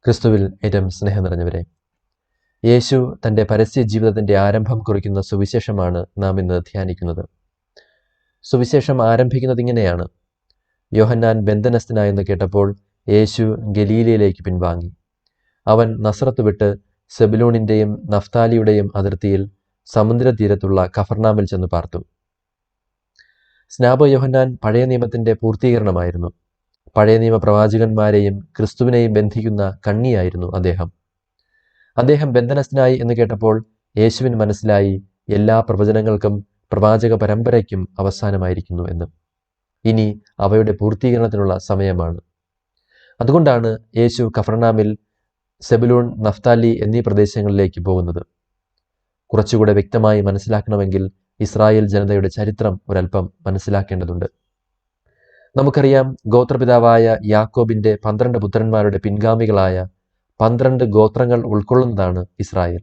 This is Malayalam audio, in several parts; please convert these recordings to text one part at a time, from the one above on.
ക്രിസ്തുവിൽ ഏറ്റവും സ്നേഹം നിറഞ്ഞവരെ, യേശു തൻ്റെ പരസ്യ ജീവിതത്തിൻ്റെ ആരംഭം കുറിക്കുന്ന സുവിശേഷമാണ് നാം ഇന്ന് ധ്യാനിക്കുന്നത്. സുവിശേഷം ആരംഭിക്കുന്നത് ഇങ്ങനെയാണ്: യോഹന്നാൻ ബന്ധനസ്ഥനായെന്ന് കേട്ടപ്പോൾ യേശു ഗലീലയിലേക്ക് പിൻവാങ്ങി. അവൻ നസറത്ത് വിട്ട് സെബുലൂണിൻ്റെയും നഫ്താലിയുടെയും അതിർത്തിയിൽ സമുദ്രതീരത്തുള്ള കഫർനാമിൽ ചെന്ന് പാർത്തു. സ്നാപക യോഹന്നാൻ പഴയ നിയമത്തിൻ്റെ പൂർത്തീകരണമായിരുന്നു. പഴയ നിയമ പ്രവാചകന്മാരെയും ക്രിസ്തുവിനെയും ബന്ധിക്കുന്ന കണ്ണിയായിരുന്നു അദ്ദേഹം ബന്ധനസ്ഥനായി എന്ന് കേട്ടപ്പോൾ യേശുവിന് മനസ്സിലായി എല്ലാ പ്രവചനങ്ങൾക്കും പ്രവാചക പരമ്പരയ്ക്കും അവസാനമായിരിക്കുന്നു എന്ന്. ഇനി അവയുടെ പൂർത്തീകരണത്തിനുള്ള സമയമാണ്. അതുകൊണ്ടാണ് യേശു കഫർനാമിൽ, സെബുലൂൺ, നഫ്താലി എന്നീ പ്രദേശങ്ങളിലേക്ക് പോകുന്നത്. കുറച്ചുകൂടെ വ്യക്തമായി മനസ്സിലാക്കണമെങ്കിൽ ഇസ്രായേൽ ജനതയുടെ ചരിത്രം ഒരല്പം മനസ്സിലാക്കേണ്ടതുണ്ട്. നമുക്കറിയാം, ഗോത്രപിതാവായ യാക്കോബിൻ്റെ 12 പുത്രന്മാരുടെ പിൻഗാമികളായ 12 ഗോത്രങ്ങൾ ഉൾക്കൊള്ളുന്നതാണ് ഇസ്രായേൽ.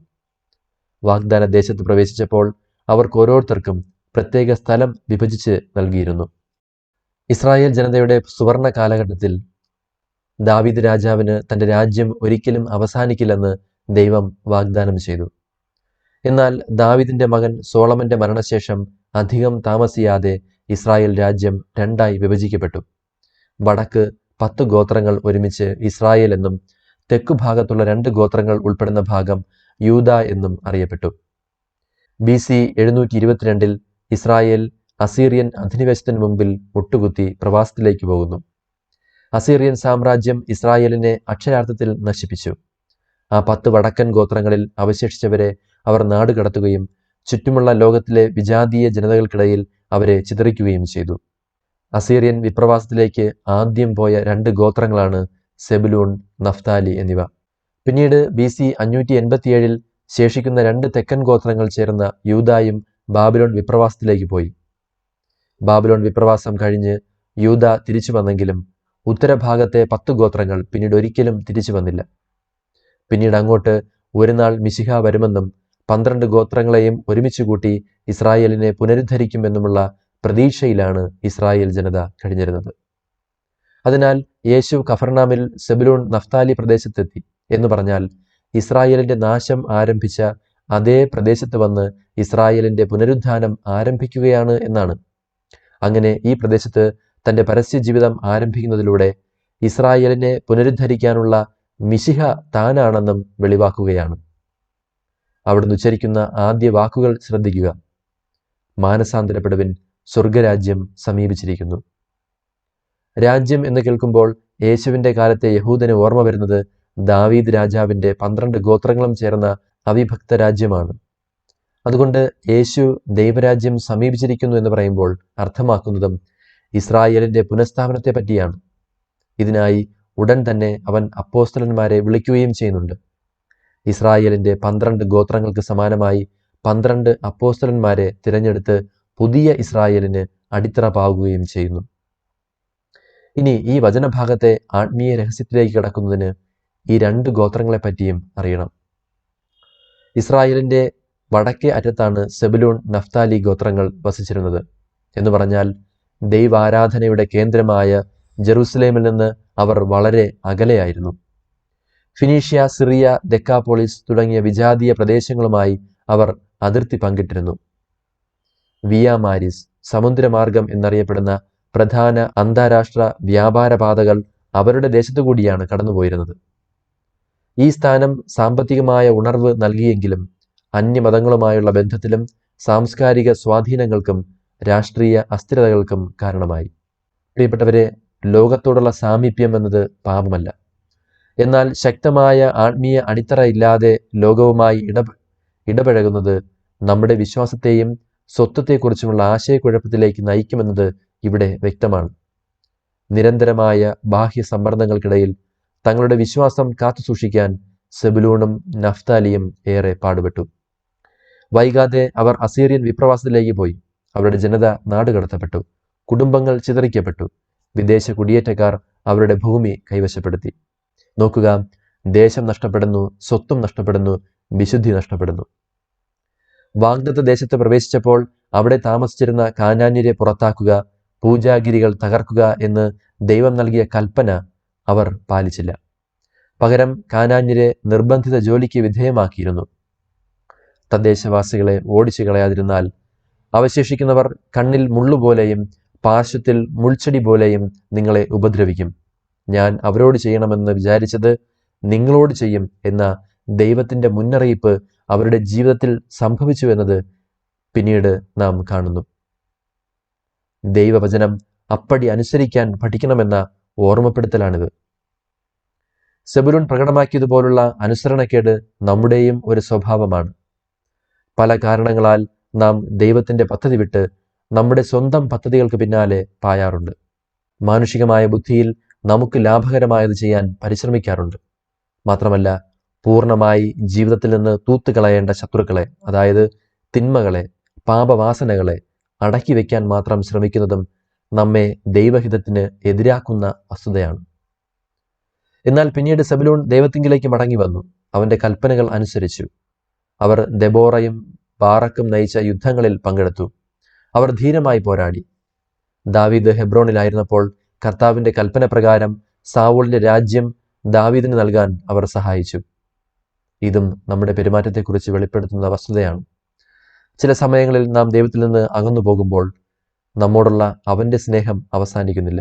വാഗ്ദാന ദേശത്ത് പ്രവേശിച്ചപ്പോൾ അവർക്ക് ഓരോരുത്തർക്കും പ്രത്യേക സ്ഥലം വിഭജിച്ച് നൽകിയിരുന്നു. ഇസ്രായേൽ ജനതയുടെ സുവർണ കാലഘട്ടത്തിൽ ദാവീദ് രാജാവിന് തൻ്റെ രാജ്യം ഒരിക്കലും അവസാനിക്കില്ലെന്ന് ദൈവം വാഗ്ദാനം ചെയ്തു. എന്നാൽ ദാവീദിൻ്റെ മകൻ സോളമൻ്റെ മരണശേഷം അധികം താമസിയാതെ ഇസ്രായേൽ രാജ്യം രണ്ടായി വിഭജിക്കപ്പെട്ടു. വടക്ക് 10 ഗോത്രങ്ങൾ ഒരുമിച്ച് ഇസ്രായേൽ എന്നും തെക്കു ഭാഗത്തുള്ള 2 ഗോത്രങ്ങൾ ഉൾപ്പെടുന്ന ഭാഗം യൂദ എന്നും അറിയപ്പെട്ടു. BC 722 ഇസ്രായേൽ അസീറിയൻ അധിനിവേശത്തിന് മുമ്പിൽ മുട്ടുകുത്തി പ്രവാസത്തിലേക്ക് പോകുന്നു. അസീറിയൻ സാമ്രാജ്യം ഇസ്രായേലിനെ അക്ഷരാർത്ഥത്തിൽ നശിപ്പിച്ചു. ആ 10 വടക്കൻ ഗോത്രങ്ങളിൽ അവശേഷിച്ചവരെ അവർ നാടുകടത്തുകയും ചുറ്റുമുള്ള ലോകത്തിലെ വിജാതീയ ജനതകൾക്കിടയിൽ അവരെ ചിതറിക്കുകയും ചെയ്തു. അസീറിയൻ വിപ്രവാസത്തിലേക്ക് ആദ്യം പോയ 2 ഗോത്രങ്ങളാണ് സെബുലൂൺ, നഫ്താലി എന്നിവ. പിന്നീട് BC 587 ശേഷിക്കുന്ന 2 തെക്കൻ ഗോത്രങ്ങൾ ചേർന്ന യൂദായും ബാബിലോൺ വിപ്രവാസത്തിലേക്ക് പോയി. ബാബിലോൺ വിപ്രവാസം കഴിഞ്ഞ് യൂദ തിരിച്ചു വന്നെങ്കിലും ഉത്തരഭാഗത്തെ 10 ഗോത്രങ്ങൾ പിന്നീട് ഒരിക്കലും തിരിച്ചു വന്നില്ല. പിന്നീട് അങ്ങോട്ട് ഒരു നാൾ മിശിഹ വരുമെന്നും 12 ഗോത്രങ്ങളെയും ഒരുമിച്ച് കൂട്ടി ഇസ്രായേലിനെ പുനരുദ്ധരിക്കുമെന്നുമുള്ള പ്രതീക്ഷയിലാണ് ഇസ്രായേൽ ജനത കഴിഞ്ഞിരുന്നത്. അതിനാൽ യേശു കഫർനാമിൽ സെബുലൂൺ, നഫ്താലി പ്രദേശത്തെത്തി എന്ന് പറഞ്ഞാൽ ഇസ്രായേലിൻ്റെ നാശം ആരംഭിച്ച അതേ പ്രദേശത്ത് വന്ന് ഇസ്രായേലിൻ്റെ പുനരുദ്ധാനം ആരംഭിക്കുകയാണ് എന്നാണ്. അങ്ങനെ ഈ പ്രദേശത്ത് തൻ്റെ പരസ്യ ജീവിതം ആരംഭിക്കുന്നതിലൂടെ ഇസ്രായേലിനെ പുനരുദ്ധരിക്കാനുള്ള മിശിഹ താനാണെന്നും വെളിവാക്കുകയാണ്. അവിടുന്ന് ഉച്ചരിക്കുന്ന ആദ്യ വാക്കുകൾ ശ്രദ്ധിക്കുക: മാനസാന്തരപ്പെടുവിൻ, സ്വർഗരാജ്യം സമീപിച്ചിരിക്കുന്നു. രാജ്യം എന്ന് കേൾക്കുമ്പോൾ യേശുവിൻ്റെ കാലത്തെ യഹൂദന് ഓർമ്മ വരുന്നത് ദാവീദ് രാജാവിൻ്റെ 12 ഗോത്രങ്ങളും ചേർന്ന അവിഭക്ത രാജ്യമാണ്. അതുകൊണ്ട് യേശു ദൈവരാജ്യം സമീപിച്ചിരിക്കുന്നു എന്ന് പറയുമ്പോൾ അർത്ഥമാക്കുന്നതും ഇസ്രായേലിൻ്റെ പുനഃസ്ഥാപനത്തെ പറ്റിയാണ്. ഇതിനായി ഉടൻ തന്നെ അവൻ അപ്പോസ്തലന്മാരെ വിളിക്കുകയും ചെയ്യുന്നുണ്ട്. ഇസ്രായേലിൻ്റെ 12 ഗോത്രങ്ങൾക്ക് സമാനമായി 12 അപ്പോസ്തലന്മാരെ തിരഞ്ഞെടുത്ത് പുതിയ ഇസ്രായേലിന് അടിത്തറ പാകുകയും ചെയ്യുന്നു. ഇനി ഈ വചനഭാഗത്തെ ആത്മീയ രഹസ്യത്തിലേക്ക് കടക്കുന്നതിന് ഈ 2 ഗോത്രങ്ങളെ പറ്റിയും അറിയണം. ഇസ്രായേലിൻ്റെ വടക്കേ അറ്റത്താണ് സെബുലൂൺ, നഫ്താലി ഗോത്രങ്ങൾ വസിച്ചിരുന്നത്. എന്ന് പറഞ്ഞാൽ ദൈവാരാധനയുടെ കേന്ദ്രമായ ജെറുസലേമിൽ നിന്ന് അവർ വളരെ അകലെയായിരുന്നു. ഫിനീഷ്യ, സിറിയ, ദെക്കാപോളിസ് തുടങ്ങിയ വിജാതീയ പ്രദേശങ്ങളുമായി അവർ അതിർത്തി പങ്കിട്ടിരുന്നു. വിയ മാരിസ്, സമുദ്രമാർഗം എന്നറിയപ്പെടുന്ന പ്രധാന അന്താരാഷ്ട്ര വ്യാപാര പാതകൾ അവരുടെ ദേശത്തുകൂടിയാണ് കടന്നുപോയിരുന്നത്. ഈ സ്ഥാനം സാമ്പത്തികമായ ഉണർവ് നൽകിയെങ്കിലും അന്യമതങ്ങളുമായുള്ള ബന്ധത്തിലും സാംസ്കാരിക സ്വാധീനങ്ങൾക്കും രാഷ്ട്രീയ അസ്ഥിരതകൾക്കും കാരണമായി. പ്രിയപ്പെട്ടവരെ, ലോകത്തോടുള്ള സാമീപ്യം എന്നത് പാപമല്ല. എന്നാൽ ശക്തമായ ആത്മീയ അടിത്തറ ഇല്ലാതെ ലോകവുമായി ഇടപഴകുന്നത് നമ്മുടെ വിശ്വാസത്തെയും സ്വത്വത്തെക്കുറിച്ചുമുള്ള ആശയക്കുഴപ്പത്തിലേക്ക് നയിക്കുമെന്നത് ഇവിടെ വ്യക്തമാണ്. നിരന്തരമായ ബാഹ്യ സമ്മർദ്ദങ്ങൾക്കിടയിൽ തങ്ങളുടെ വിശ്വാസം കാത്തുസൂക്ഷിക്കാൻ സെബുലൂണും നഫ്താലിയും ഏറെ പാടുപെട്ടു. വൈകാതെ അവർ അസീറിയൻ വിപ്രവാസത്തിലേക്ക് പോയി. അവരുടെ ജനത നാടുകടത്തപ്പെട്ടു, കുടുംബങ്ങൾ ചിതറിക്കപ്പെട്ടു, വിദേശ കുടിയേറ്റക്കാർ അവരുടെ ഭൂമി കൈവശപ്പെടുത്തി. നോക്കുക, ദേശം നഷ്ടപ്പെടുന്നു, സ്വത്വം നഷ്ടപ്പെടുന്നു, വിശുദ്ധി നഷ്ടപ്പെടുന്നു. വാഗ്ദത്ത ദേശത്ത് പ്രവേശിച്ചപ്പോൾ അവിടെ താമസിച്ചിരുന്ന കാനാന്യരെ പുറത്താക്കുക, പൂജാഗിരികൾ തകർക്കുക എന്ന് ദൈവം നൽകിയ കൽപ്പന അവർ പാലിച്ചില്ല. പകരം കാനാന്യരെ നിർബന്ധിത ജോലിക്ക് വിധേയമാക്കിയിരുന്നു. തദ്ദേശവാസികളെ ഓടിച്ചു കളയാതിരുന്നാൽ അവശേഷിക്കുന്നവർ കണ്ണിൽ മുള്ളുപോലെയും പാർശ്വത്തിൽ മുൾച്ചെടി പോലെയും നിങ്ങളെ ഉപദ്രവിക്കും. ഞാൻ അവരോട് ചെയ്യണമെന്ന് വിചാരിച്ചത് നിങ്ങളോട് ചെയ്യും എന്ന ദൈവത്തിൻ്റെ മുന്നറിയിപ്പ് അവരുടെ ജീവിതത്തിൽ സംഭവിച്ചു എന്നത് പിന്നീട് നാം കാണുന്നു. ദൈവവചനം അപ്പടി അനുസരിക്കാൻ പഠിക്കണമെന്ന ഓർമ്മപ്പെടുത്തലാണിത്. സെബുലൂൻ പ്രകടമാക്കിയതുപോലുള്ള അനുസരണക്കേട് നമ്മുടെയും ഒരു സ്വഭാവമാണ്. പല കാരണങ്ങളാൽ നാം ദൈവത്തിൻ്റെ പദ്ധതി വിട്ട് നമ്മുടെ സ്വന്തം പദ്ധതികൾക്ക് പിന്നാലെ പായാറുണ്ട്. മാനുഷികമായ ബുദ്ധിയിൽ നമുക്ക് ലാഭകരമായത് ചെയ്യാൻ പരിശ്രമിക്കാറുണ്ട്. മാത്രമല്ല, പൂർണ്ണമായി ജീവിതത്തിൽ നിന്ന് തൂത്തുകളയേണ്ട ശത്രുക്കളെ, അതായത് തിന്മകളെ, പാപവാസനകളെ അടക്കി വയ്ക്കാൻ മാത്രം ശ്രമിക്കുന്നതും നമ്മെ ദൈവഹിതത്തിന് എതിരാക്കുന്ന വസ്തുതയാണ്. എന്നാൽ പിന്നീട് സെബുലൂൻ ദൈവത്തിങ്കിലേക്ക് മടങ്ങി വന്നു. അവൻ്റെ കൽപ്പനകൾ അനുസരിച്ചു. അവർ ദെബോറയും ബാറക്കും നയിച്ച യുദ്ധങ്ങളിൽ പങ്കെടുത്തു. അവർ ധീരമായി പോരാടി. ദാവീദ് ഹെബ്രോണിലായിരുന്നപ്പോൾ കർത്താവിൻ്റെ കൽപ്പന പ്രകാരം സാവൂളിൻ്റെ രാജ്യം ദാവീദിന് നൽകാൻ അവർ സഹായിച്ചു. ഇതും നമ്മുടെ പെരുമാറ്റത്തെക്കുറിച്ച് വെളിപ്പെടുത്തുന്ന വസ്തുതയാണ്. ചില സമയങ്ങളിൽ നാം ദൈവത്തിൽ നിന്ന് അകന്നു പോകുമ്പോൾ നമ്മോടുള്ള അവൻ്റെ സ്നേഹം അവസാനിക്കുന്നില്ല.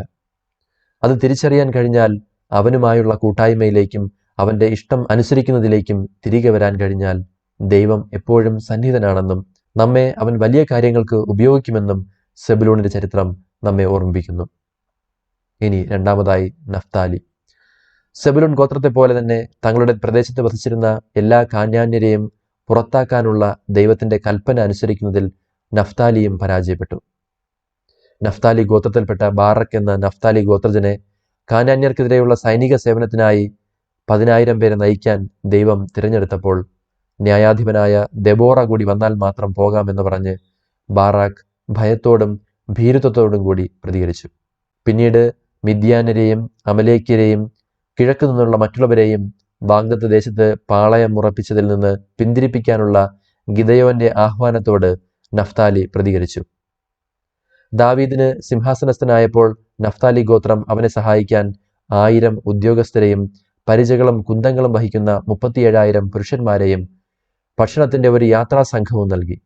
അത് തിരിച്ചറിയാൻ കഴിഞ്ഞാൽ അവനുമായുള്ള കൂട്ടായ്മയിലേക്കും അവൻ്റെ ഇഷ്ടം അനുസരിക്കുന്നതിലേക്കും തിരികെ വരാൻ കഴിഞ്ഞാൽ ദൈവം എപ്പോഴും സന്നിഹിതനാണെന്നും നമ്മെ അവൻ വലിയ കാര്യങ്ങൾക്ക് ഉപയോഗിക്കുമെന്നും സെബുലൂണിൻ്റെ ചരിത്രം നമ്മെ ഓർമ്മിപ്പിക്കുന്നു. ഇനി രണ്ടാമതായി നഫ്താലി. സെബുലൂൺ ഗോത്രത്തെ പോലെ തന്നെ തങ്ങളുടെ പ്രദേശത്ത് വസിച്ചിരുന്ന എല്ലാ കാനാന്യരെയും പുറത്താക്കാനുള്ള ദൈവത്തിൻ്റെ കൽപ്പന അനുസരിക്കുന്നതിൽ നഫ്താലിയും പരാജയപ്പെട്ടു. നഫ്താലി ഗോത്രത്തിൽപ്പെട്ട ബാറക് എന്ന നഫ്താലി ഗോത്രജനെ കാനാന്യർക്കെതിരെയുള്ള സൈനിക സേവനത്തിനായി 10,000 പേരെ നയിക്കാൻ ദൈവം തിരഞ്ഞെടുത്തപ്പോൾ ന്യായാധിപനായ ദെബോറ കൂടി വന്നാൽ മാത്രം പോകാമെന്ന് പറഞ്ഞ് ബാറാക്ക് ഭയത്തോടും ഭീരുത്വത്തോടും കൂടി പ്രതികരിച്ചു. പിന്നീട് മിദ്യാനരെയും അമലേക്യരെയും കിഴക്ക് നിന്നുള്ള മറ്റുള്ളവരെയും വാഗ്ദത്ത ദേശത്ത് പാളയം ഉറപ്പിച്ചതിൽ നിന്ന് പിന്തിരിപ്പിക്കാനുള്ള ഗിദെയോന്റെ ആഹ്വാനത്തോട് നഫ്താലി പ്രതികരിച്ചു. ദാവീദിന് സിംഹാസനസ്ഥനായപ്പോൾ നഫ്താലി ഗോത്രം അവനെ സഹായിക്കാൻ 1000 ഉദ്യോഗസ്ഥരെയും പരിചകളും കുന്തങ്ങളും വഹിക്കുന്ന 37,000 പുരുഷന്മാരെയും ഭക്ഷണത്തിന്റെ ഒരു യാത്രാ സംഘവും നൽകി.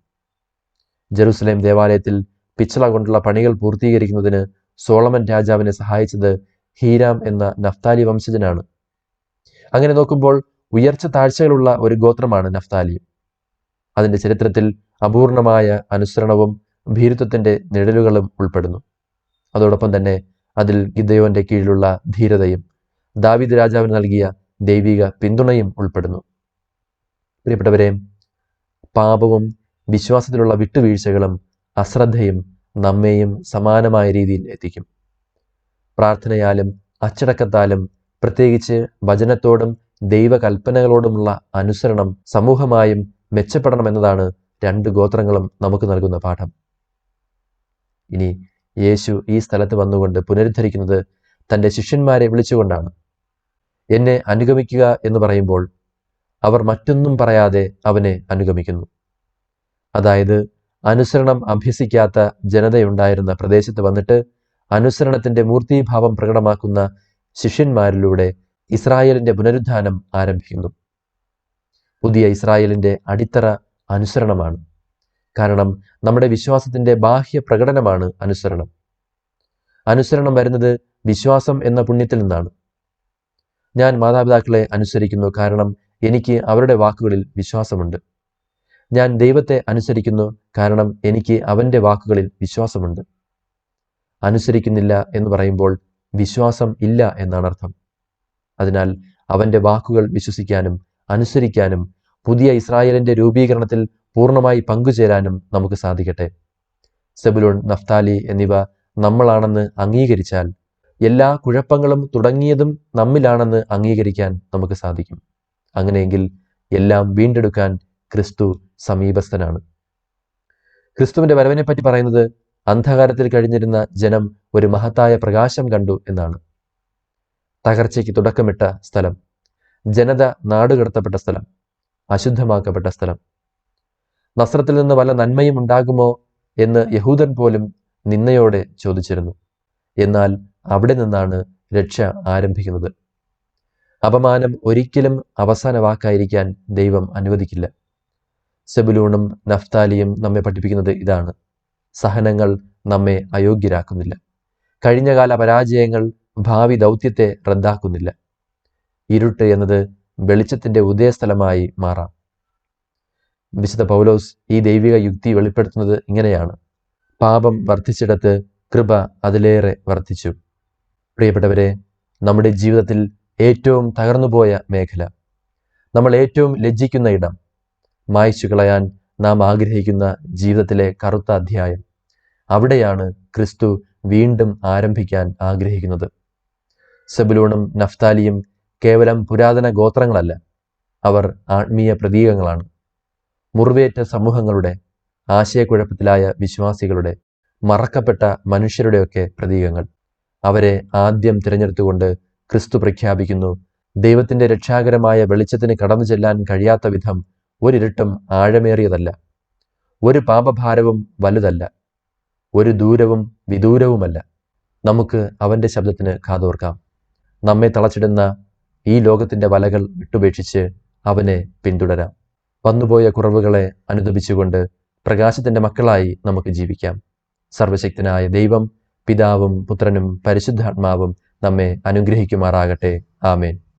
ജെറുസലേം ദേവാലയത്തിൽ പിച്ചള കൊണ്ടുള്ള പണികൾ പൂർത്തീകരിക്കുന്നതിന് സോളമൻ രാജാവിനെ സഹായിച്ചത് ഹീരാം എന്ന നഫ്താലി വംശജനാണ്. അങ്ങനെ നോക്കുമ്പോൾ ഉയർച്ച താഴ്ചകളുള്ള ഒരു ഗോത്രമാണ് നഫ്താലി. അതിൻ്റെ ചരിത്രത്തിൽ അപൂർണമായ അനുസരണവും ഭീരുത്വത്തിന്റെ നിഴലുകളും ഉൾപ്പെടുന്നു. അതോടൊപ്പം തന്നെ അതിൽ ഗിദെയോന്റെ കീഴിലുള്ള ധീരതയും ദാവീദ് രാജാവിന് നൽകിയ ദൈവിക പിന്തുണയും ഉൾപ്പെടുന്നു. പ്രിയപ്പെട്ടവരെ, പാപവും വിശ്വാസത്തിലുള്ള വിട്ടുവീഴ്ചകളും അശ്രദ്ധയും നമ്മെയും സമാനമായ രീതിയിൽ എത്തിക്കും. പ്രാർത്ഥനയാലും അച്ചടക്കത്താലും പ്രത്യേകിച്ച് വചനത്തോടും ദൈവകൽപ്പനകളോടുമുള്ള അനുസരണം സമൂഹമായും മെച്ചപ്പെടണമെന്നതാണ് 2 ഗോത്രങ്ങളും നമുക്ക് നൽകുന്ന പാഠം. ഇനി യേശു ഈ സ്ഥലത്ത് വന്നുകൊണ്ട് പുനരുദ്ധരിക്കുന്നത് തൻ്റെ ശിഷ്യന്മാരെ വിളിച്ചുകൊണ്ടാണ്. എന്നെ അനുഗമിക്കുക എന്ന് പറയുമ്പോൾ അവർ മറ്റൊന്നും പറയാതെ അവനെ അനുഗമിക്കുന്നു. അതായത് അനുസരണം അഭ്യസിക്കാത്ത ജനതയുണ്ടായിരുന്ന പ്രദേശത്ത് വന്നിട്ട് അനുസരണത്തിന്റെ മൂർത്തീഭാവം പ്രകടമാക്കുന്ന ശിഷ്യന്മാരിലൂടെ ഇസ്രായേലിന്റെ പുനരുദ്ധാനം ആരംഭിക്കുന്നു. പുതിയ ഇസ്രായേലിന്റെ അടിത്തറ അനുസരണമാണ്. കാരണം നമ്മുടെ വിശ്വാസത്തിന്റെ ബാഹ്യ പ്രകടനമാണ് അനുസരണം. അനുസരണം വരുന്നത് വിശ്വാസം എന്ന പുണ്യത്തിൽ നിന്നാണ്. ഞാൻ മാതാപിതാക്കളെ അനുസരിക്കുന്നു, കാരണം എനിക്ക് അവരുടെ വാക്കുകളിൽ വിശ്വാസമുണ്ട്. ഞാൻ ദൈവത്തെ അനുസരിക്കുന്നു, കാരണം എനിക്ക് അവൻ്റെ വാക്കുകളിൽ വിശ്വാസമുണ്ട്. അനുസരിക്കുന്നില്ല എന്ന് പറയുമ്പോൾ വിശ്വാസം ഇല്ല എന്നാണ് അർത്ഥം. അതിനാൽ അവൻ്റെ വാക്കുകൾ വിശ്വസിക്കാനും അനുസരിക്കാനും പുതിയ ഇസ്രായേലിന്റെ രൂപീകരണത്തിൽ പൂർണ്ണമായി പങ്കുചേരാനും നമുക്ക് സാധിക്കട്ടെ. സെബുലൂൺ, നഫ്താലി എന്നിവ നമ്മളാണെന്ന് അംഗീകരിച്ചാൽ എല്ലാ കുഴപ്പങ്ങളും തുടങ്ങിയതും നമ്മിലാണെന്ന് അംഗീകരിക്കാൻ നമുക്ക് സാധിക്കും. അങ്ങനെയെങ്കിൽ എല്ലാം വീണ്ടെടുക്കാൻ ക്രിസ്തു സമീപസ്ഥനാണ്. ക്രിസ്തുവിന്റെ വരവിനെപ്പറ്റി പറയുന്നത് അന്ധകാരത്തിൽ കഴിഞ്ഞിരുന്ന ജനം ഒരു മഹത്തായ പ്രകാശം കണ്ടു എന്നാണ്. തകർച്ചയ്ക്ക് തുടക്കമിട്ട സ്ഥലം, ജനത നാടുകടത്തപ്പെട്ട സ്ഥലം, അശുദ്ധമാക്കപ്പെട്ട സ്ഥലം. നസ്രത്തിൽ നിന്ന് വല്ല നന്മയും ഉണ്ടാകുമോ എന്ന് യഹൂദൻ പോലും നിന്നയോടെ ചോദിച്ചിരുന്നു. എന്നാൽ അവിടെ നിന്നാണ് രക്ഷ ആരംഭിക്കുന്നത്. അപമാനം ഒരിക്കലും അവസാന വാക്കായിരിക്കാൻ ദൈവം അനുവദിക്കില്ല. സെബുലൂണും നഫ്താലിയും നമ്മെ പഠിപ്പിക്കുന്നത് ഇതാണ്: സഹനങ്ങൾ നമ്മെ അയോഗ്യരാക്കുന്നില്ല. കഴിഞ്ഞകാല പരാജയങ്ങൾ ഭാവി ദൗത്യത്തെ റദ്ദാക്കുന്നില്ല. ഇരുട്ട് എന്നത് വെളിച്ചത്തിന്റെ ഉദയസ്ഥലമായി മാറാം. വിശുദ്ധ പൗലോസ് ഈ ദൈവിക യുക്തി വെളിപ്പെടുത്തുന്നത് ഇങ്ങനെയാണ്: പാപം വർദ്ധിച്ചിടത്ത് കൃപ അതിലേറെ വർദ്ധിച്ചു. പ്രിയപ്പെട്ടവരെ, നമ്മുടെ ജീവിതത്തിൽ ഏറ്റവും തകർന്നുപോയ മേഖല, നമ്മൾ ഏറ്റവും ലജ്ജിക്കുന്ന ഇടം, മായ്ച്ചു കളയാൻ നാം ആഗ്രഹിക്കുന്ന ജീവിതത്തിലെ കറുത്ത അധ്യായം, അവിടെയാണ് ക്രിസ്തു വീണ്ടും ആരംഭിക്കാൻ ആഗ്രഹിക്കുന്നത്. സെബുലൂണും നഫ്താലിയും കേവലം പുരാതന ഗോത്രങ്ങളല്ല, അവർ ആത്മീയ പ്രതീകങ്ങളാണ്. മുറിവേറ്റ സമൂഹങ്ങളുടെ, ആശയക്കുഴപ്പത്തിലായ വിശ്വാസികളുടെ, മറക്കപ്പെട്ട മനുഷ്യരുടെയൊക്കെ പ്രതീകങ്ങൾ. അവരെ ആദ്യം തിരഞ്ഞെടുത്തുകൊണ്ട് ക്രിസ്തു പ്രഖ്യാപിക്കുന്നു: ദൈവത്തിന്റെ രക്ഷാകരമായ വെളിച്ചത്തിന് കടന്നു ചെല്ലാൻ കഴിയാത്ത വിധം ഒരിരുട്ടും ആഴമേറിയതല്ല, ഒരു പാപഭാരവും വലുതല്ല, ഒരു ദൂരവും വിദൂരവുമല്ല. നമുക്ക് അവന്റെ ശബ്ദത്തിന് കാതോർക്കാം. നമ്മെ തളച്ചിടുന്ന ഈ ലോകത്തിന്റെ വലകൾ വിട്ടുപേക്ഷിച്ച് അവനെ പിന്തുടരാം. വന്നുപോയ കുറവുകളെ അനുദപിച്ചുകൊണ്ട് പ്രകാശത്തിന്റെ മക്കളായി നമുക്ക് ജീവിക്കാം. സർവശക്തനായ ദൈവം, പിതാവും പുത്രനും പരിശുദ്ധാത്മാവും നമ്മെ അനുഗ്രഹിക്കുമാറാകട്ടെ. ആമേൻ.